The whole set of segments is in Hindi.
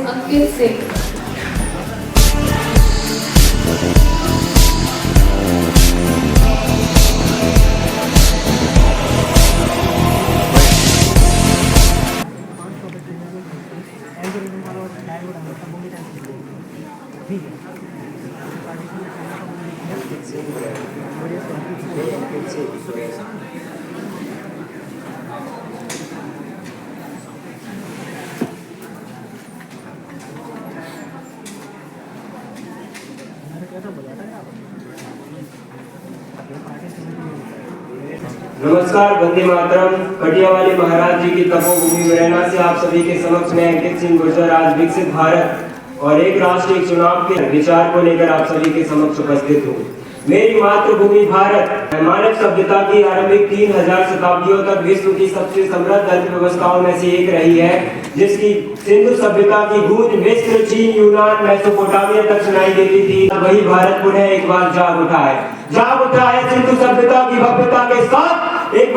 अंकित सिंह। नमस्कार, वंदे मातरम। कटियावाली महाराज जी की तपोभूमि मुरैना से आप सभी के समक्ष मैं अंकित सिंह गुर्जर आज विकसित भारत और एक राष्ट्र एक चुनाव के विचार को लेकर आप सभी के समक्ष उपस्थित हूँ। मेरी मातृभूमि भारत मानव सभ्यता की आरंभिक 3000 शताब्दियों तक विश्व की सबसे समृद्ध अर्थव्यवस्थाओं में से एक रही है, जिसकी सिंधु सभ्यता की गूंज मिस्र, चीन, यूनान, मेसोपोटामिया तक सुनाई देती थी। वही भारत पुनः एक बार जाग उठा है सिंधु सभ्यता की भव्यता के साथ एक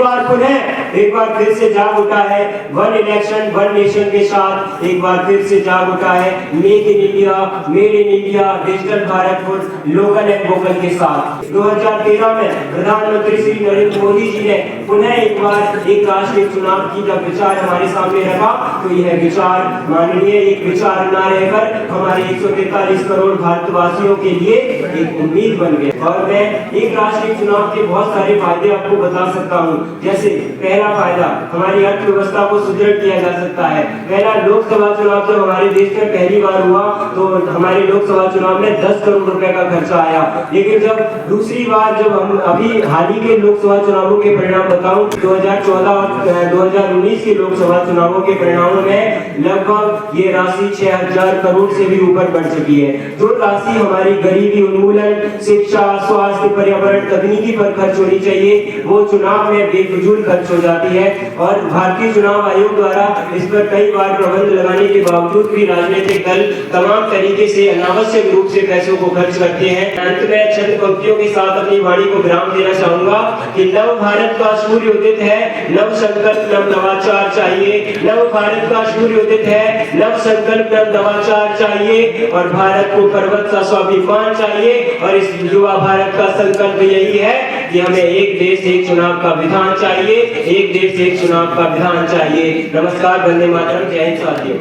बार फिर से जाग उठा है। वन इलेक्शन वन नेशन के साथ एक बार फिर से जाग उठा है। Make in India, made in India, digital Bharat for local and vocal के साथ 2013 में प्रधानमंत्री श्री नरेंद्र मोदी जी ने पुनः एक बार एक राष्ट्रीय चुनाव की जब विचार हमारे सामने रखा, तो यह विचार माननीय एक विचार न रहकर हमारे 143 करोड़ भारतवासियों के लिए एक उम्मीद बन गए। और मैं एक राष्ट्रीय चुनाव के बहुत सारे फायदे आपको बता सकता हूं। जैसे पहला फायदा, हमारी अर्थव्यवस्था को सुदृढ़ किया जा सकता है। पहला लोकसभा चुनाव जब हमारे देश में पहली बार हुआ तो हमारे लोकसभा चुनाव में 10 करोड़ रुपए का खर्चा आया, लेकिन जब दूसरी बार जब हम अभी हाल ही के लोकसभा चुनावों के परिणाम बताऊं, 2014 और 2019 के लोकसभा चुनावों के परिणामों में लगभग ये राशि 6000 करोड़ से भी ऊपर बढ़ चुकी है। जो राशि हमारी गरीबी उन्मूलन, शिक्षा, स्वास्थ्य, पर्यावरण, तकनीकी पर खर्च होनी चाहिए, वो चुनाव में बेफिजूल खर्च हो जाती है। और भारतीय चुनाव आयोग द्वारा इस पर कई बार प्रतिबंध लगाने के बावजूद भी राजनीतिक दल तमाम तरीके से अनावश्यक रूप से पैसों को खर्च करते हैं। अंत में चंद पंक्तियों के साथ अपनी वाणी को विराम देना चाहूंगा कि नव भारत का सूर्य उदित है, नव संकल्प नव नवाचार चाहिए। नव भारत का सूर्य उदित है, नव संकल्प नव नवाचार चाहिए और भारत को पर्वत का स्वाभिमान चाहिए। और इस युवा भारत का संकल्प यही है कि हमें एक देश एक चुनाव का विधान चाहिए, एक देश एक चुनाव का विधान चाहिए। नमस्कार, वंदे मातरम, जय हिंद साथियों।